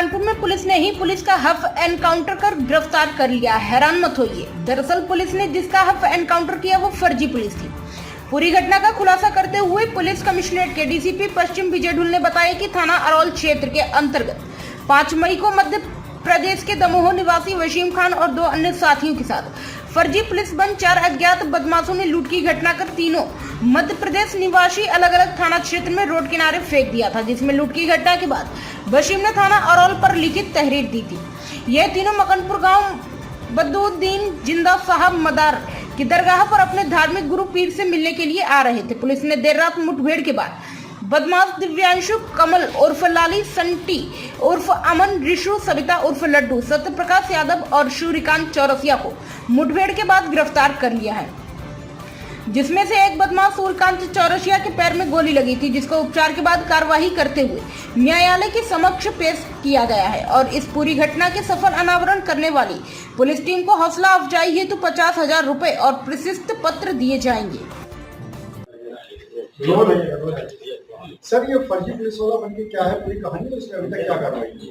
कानपुर में पुलिस ने ही पुलिस का हफ एनकाउंटर कर गिरफ्तार कर लिया। हैरान मत होइए, दरअसल पुलिस ने जिसका हफ एनकाउंटर किया वो फर्जी पुलिस थी। पूरी घटना का खुलासा करते हुए पुलिस कमिश्नरेट के डीसीपी पश्चिम विजय ढुल ने बताया कि थाना अरौल क्षेत्र के अंतर्गत 5 मई को मध्य प्रदेश के दमोह निवासी वसीम खान और 2 अन्य साथियों के साथ फर्जी पुलिस बन 4 अज्ञात बदमाशों ने लूट की घटना कर तीनों मध्य प्रदेश निवासी अलग अलग थाना क्षेत्र में रोड किनारे फेंक दिया था, जिसमें लूट की घटना के बाद वसीम ने थाना अरौल पर लिखित तहरीर दी थी। यह तीनों मकनपुर गांव बद्दुद्दीन जिंदा साहब मदार की दरगाह पर अपने धार्मिक गुरु पीर से मिलने के लिए आ रहे थे। पुलिस ने देर रात मुठभेड़ के बाद बदमाश दिव्यांशु कमल उर्फ लाली, संटी उर्फ अमन, ऋषु, सविता उर्फ लड्डू, सत्यप्रकाश यादव और सूर्यकांत चौरसिया को मुठभेड़ के बाद गिरफ्तार कर लिया है, जिसमें से एक बदमाश सूर्यकांत चौरसिया के पैर में गोली लगी थी, जिसको उपचार के बाद कार्रवाई करते हुए न्यायालय के समक्ष पेश किया गया है। और इस पूरी घटना के सफल अनावरण करने वाली पुलिस टीम को हौसला अफजाई हेतु 50,000 रुपए और प्रशस्ति पत्र दिए जाएंगे। सर, ये फर्जी पुलिस वाला बनके क्या है, पूरी कहानी है, उसने अभी तक क्या कार्रवाई की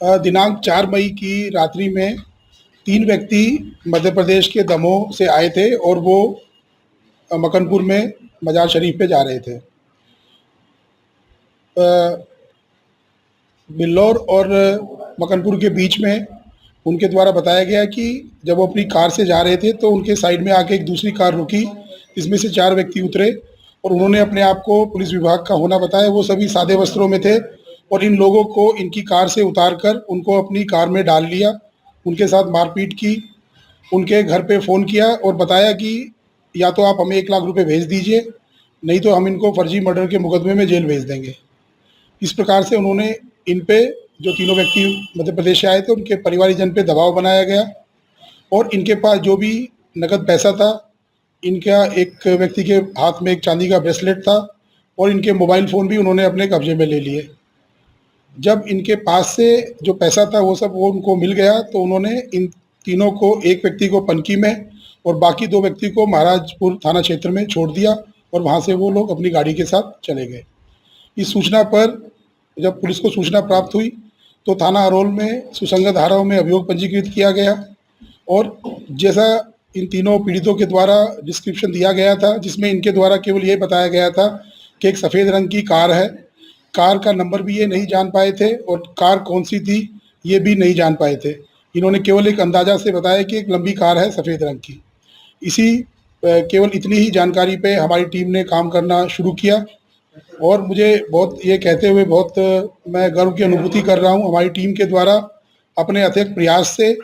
है? दिनांक 4 मई की रात्रि में 3 व्यक्ति मध्य प्रदेश के दमोह से आए थे और वो मकनपुर में मजार शरीफ पे जा रहे थे। बिल्लौर और मकनपुर के बीच में उनके द्वारा बताया गया कि जब वो अपनी कार से जा रहे थे तो उनके साइड में आके एक दूसरी कार रुकी, इसमें से 4 व्यक्ति उतरे और उन्होंने अपने आप को पुलिस विभाग का होना बताया। वो सभी सादे वस्त्रों में थे और इन लोगों को इनकी कार से उतारकर उनको अपनी कार में डाल लिया, उनके साथ मारपीट की, उनके घर पे फ़ोन किया और बताया कि या तो आप हमें 1 लाख रुपए भेज दीजिए, नहीं तो हम इनको फर्जी मर्डर के मुकदमे में जेल भेज देंगे। इस प्रकार से उन्होंने इन पे, जो तीनों व्यक्ति मध्य प्रदेश से आए थे, उनके परिवारजन पे दबाव बनाया गया और इनके पास जो भी नकद पैसा था, इनका एक व्यक्ति के हाथ में एक चांदी का ब्रेसलेट था और इनके मोबाइल फ़ोन भी उन्होंने अपने कब्जे में ले लिए। जब इनके पास से जो पैसा था वो उनको मिल गया तो उन्होंने इन तीनों को, एक व्यक्ति को पनकी में और बाकी 2 व्यक्ति को महाराजपुर थाना क्षेत्र में छोड़ दिया और वहाँ से वो लोग अपनी गाड़ी के साथ चले गए। इस सूचना पर जब पुलिस को सूचना प्राप्त हुई तो थाना अरौल में सुसंगत धाराओं में अभियोग पंजीकृत किया गया और जैसा इन तीनों पीड़ितों के द्वारा डिस्क्रिप्शन दिया गया था, जिसमें इनके द्वारा केवल ये बताया गया था कि एक सफ़ेद रंग की कार है, कार का नंबर भी ये नहीं जान पाए थे और कार कौन सी थी ये भी नहीं जान पाए थे। इन्होंने केवल एक अंदाज़ा से बताया कि एक लंबी कार है सफ़ेद रंग की। केवल इतनी ही जानकारी पे हमारी टीम ने काम करना शुरू किया और मुझे बहुत ये कहते हुए बहुत मैं गर्व की अनुभूति कर रहा हूँ, हमारी टीम के द्वारा अपने अथक प्रयास से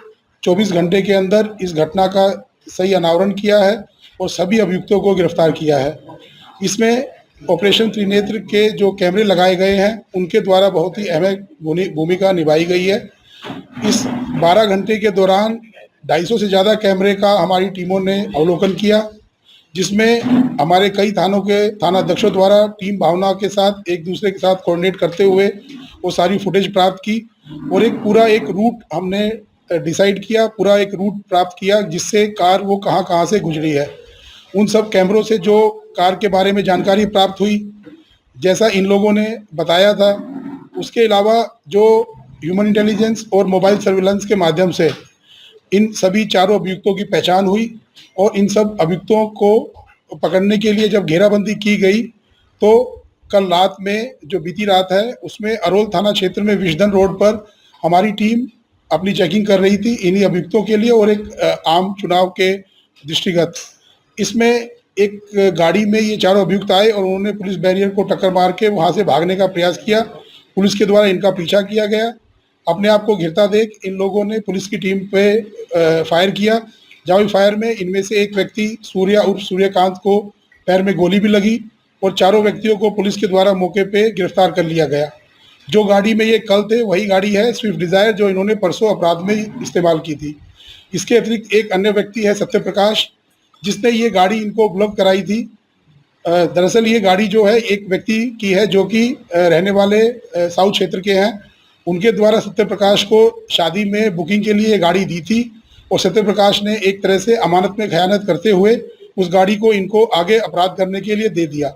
24 घंटे के अंदर इस घटना का सही अनावरण किया है और सभी अभियुक्तों को गिरफ्तार किया है। इसमें ऑपरेशन त्रिनेत्र के जो कैमरे लगाए गए हैं उनके द्वारा बहुत ही अहम भूमिका निभाई गई है। इस 12 घंटे के दौरान 250 से ज़्यादा कैमरे का हमारी टीमों ने अवलोकन किया, जिसमें हमारे कई थानों के थानाध्यक्षों द्वारा टीम भावना के साथ एक दूसरे के साथ कोऑर्डिनेट करते हुए वो सारी फुटेज प्राप्त की और एक रूट हमने डिसाइड किया, पूरा एक रूट प्राप्त किया जिससे कार वो कहाँ से गुजरी है। उन सब कैमरों से जो कार के बारे में जानकारी प्राप्त हुई, जैसा इन लोगों ने बताया था, उसके अलावा जो ह्यूमन इंटेलिजेंस और मोबाइल सर्विलांस के माध्यम से इन सभी 4 अभियुक्तों की पहचान हुई और इन सब अभियुक्तों को पकड़ने के लिए जब घेराबंदी की गई तो कल रात में, जो बीती रात है, उसमें अरौल थाना क्षेत्र में विजडन रोड पर हमारी टीम अपनी चेकिंग कर रही थी इन्हीं अभियुक्तों के लिए और एक आम चुनाव के दृष्टिगत। इसमें एक गाड़ी में ये 4 अभियुक्त आए और उन्होंने पुलिस बैरियर को टक्कर मार के वहाँ से भागने का प्रयास किया। पुलिस के द्वारा इनका पीछा किया गया। अपने आप को घिरता देख इन लोगों ने पुलिस की टीम पे फायर किया। जवाबी फायर में इनमें से एक व्यक्ति सूर्या उर्फ सूर्यकांत को पैर में गोली भी लगी और 4 व्यक्तियों को पुलिस के द्वारा मौके पे गिरफ्तार कर लिया गया। जो गाड़ी में ये कल थे वही गाड़ी है स्विफ्ट डिज़ायर जो इन्होंने परसों अपराध में इस्तेमाल की थी। इसके अतिरिक्त एक अन्य व्यक्ति है सत्यप्रकाश, जिसने ये गाड़ी इनको उपलब्ध कराई थी। दरअसल ये गाड़ी जो है एक व्यक्ति की है जो कि रहने वाले साउथ क्षेत्र के हैं। उनके द्वारा सत्यप्रकाश को शादी में बुकिंग के लिए गाड़ी दी थी और सत्यप्रकाश ने एक तरह से अमानत में खयानत करते हुए उस गाड़ी को इनको आगे अपराध करने के लिए दे दिया।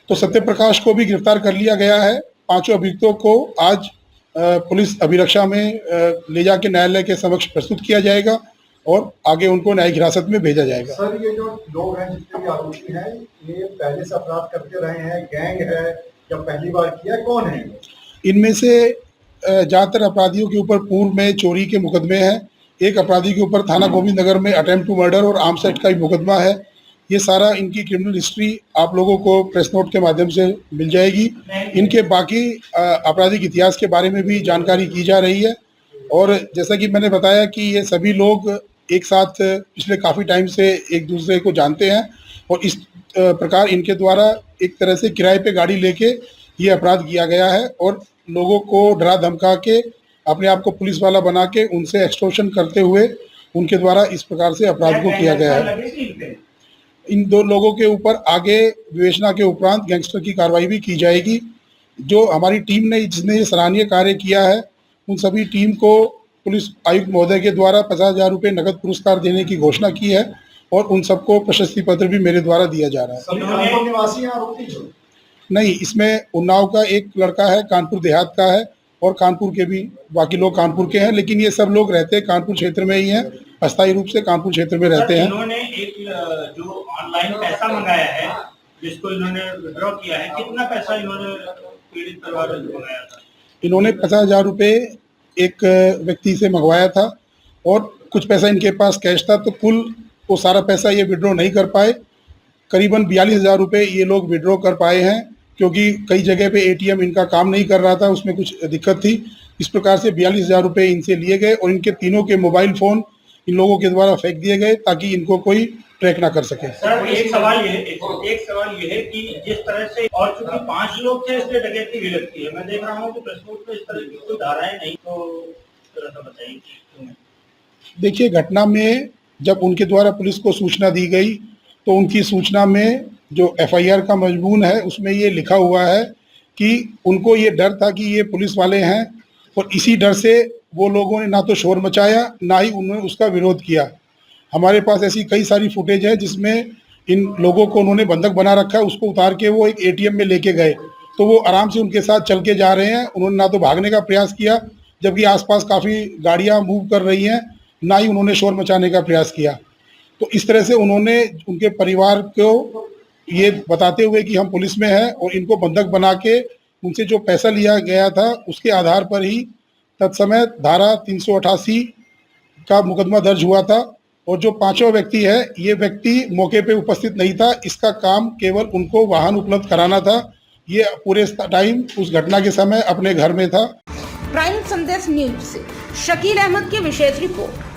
तो सत्यप्रकाश को भी गिरफ्तार कर लिया गया है। 5 अभियुक्तों को आज पुलिस अभिरक्षा में ले जाके न्यायालय के समक्ष प्रस्तुत किया जाएगा और आगे उनको न्यायिक हिरासत में भेजा जाएगा। सर ये जो लोग हैं जितने भी आरोपी हैं ये पहले से अपराध करते रहे हैं, गैंग है या पहली बार किया, कौन है? इनमें से ज़्यादातर अपराधियों के ऊपर पूर्व में चोरी के मुकदमे हैं। एक अपराधी के ऊपर थाना गोविंद नगर में अटेम्प्ट टू मर्डर और आर्म्स एक्ट का भी मुकदमा है। ये सारा इनकी क्रिमिनल हिस्ट्री आप लोगों को प्रेस नोट के माध्यम से मिल जाएगी। इनके बाकी आपराधिक इतिहास के बारे में भी जानकारी की जा रही है और जैसा कि मैंने बताया कि ये सभी लोग एक साथ पिछले काफ़ी टाइम से एक दूसरे को जानते हैं और इस प्रकार इनके द्वारा एक तरह से किराए पे गाड़ी लेके ये अपराध किया गया है और लोगों को डरा धमका के अपने आप को पुलिस वाला बना के उनसे एक्सटॉर्शन करते हुए उनके द्वारा इस प्रकार से अपराध को किया गया है। इन दो लोगों के ऊपर आगे विवेचना के उपरांत गैंगस्टर की कार्रवाई भी की जाएगी। जो हमारी टीम ने जिसने ये सराहनीय कार्य किया है उन सभी टीम को पुलिस आयुक्त महोदय के द्वारा 50,000 रुपये नगद पुरस्कार देने की घोषणा की है और उन सबको प्रशस्ति पत्र भी मेरे द्वारा दिया जा रहा है। निवासी हैं आरोपी? नहीं, इसमें उन्नाव का एक लड़का है, कानपुर देहात का है और कानपुर के भी बाकी लोग कानपुर के हैं, लेकिन ये सब लोग रहते हैं कानपुर क्षेत्र में ही हैं, अस्थायी रूप से कानपुर क्षेत्र में रहते हैं। इन्होंने एक जो ऑनलाइन पैसा मंगाया है जिसको इन्होंने विड्रॉ किया है, कितना पैसा इन्होंने पीड़ित परिवार को मंगाया था? इन्होंने 50,000 रुपये एक व्यक्ति से मंगवाया था और कुछ पैसा इनके पास कैश था, तो कुल वो सारा पैसा ये विड्रॉ नहीं कर पाए। करीबन 42,000 रुपये ये लोग विड्रॉ कर पाए हैं क्योंकि कई जगह पे एटीएम इनका काम नहीं कर रहा था, उसमें कुछ दिक्कत थी। इस प्रकार से 42,000 रुपये इनसे लिए गए और इनके तीनों के मोबाइल फ़ोन इन लोगों के द्वारा फेंक दिए गए ताकि इनको कोई ट्रैक ना कर सके। सर एक सवाल ये है कि जिस तरह से और चूंकि 5 लोग थे इसलिए डकैती भी लगती है, मैं देख रहा हूँ कि प्रेस नोट पे इस तरह की कोई धाराएं नहीं, तो थोड़ा सा बताइए। देखिए, घटना में जब उनके द्वारा पुलिस को सूचना दी गई तो उनकी सूचना में जो एफआईआर का मजमून है उसमें ये लिखा हुआ है कि उनको ये डर था कि ये पुलिस वाले हैं और इसी डर से वो लोगों ने ना तो शोर मचाया ना ही उन्होंने उसका विरोध किया। हमारे पास ऐसी कई सारी फुटेज है जिसमें इन लोगों को उन्होंने बंधक बना रखा है, उसको उतार के वो एक एटीएम में लेके गए तो वो आराम से उनके साथ चल के जा रहे हैं। उन्होंने ना तो भागने का प्रयास किया जबकि आसपास काफ़ी गाड़ियां मूव कर रही हैं, ना ही उन्होंने शोर मचाने का प्रयास किया। तो इस तरह से उन्होंने उनके परिवार को ये बताते हुए कि हम पुलिस में हैं और इनको बंधक बना के उनसे जो पैसा लिया गया था उसके आधार पर ही तत्समय धारा 388 का मुकदमा दर्ज हुआ था और जो पांचवा व्यक्ति है ये व्यक्ति मौके पे उपस्थित नहीं था। इसका काम केवल उनको वाहन उपलब्ध कराना था। ये पूरे टाइम उस घटना के समय अपने घर में था। प्राइम संदेश न्यूज से शकील अहमद की विशेष रिपोर्ट।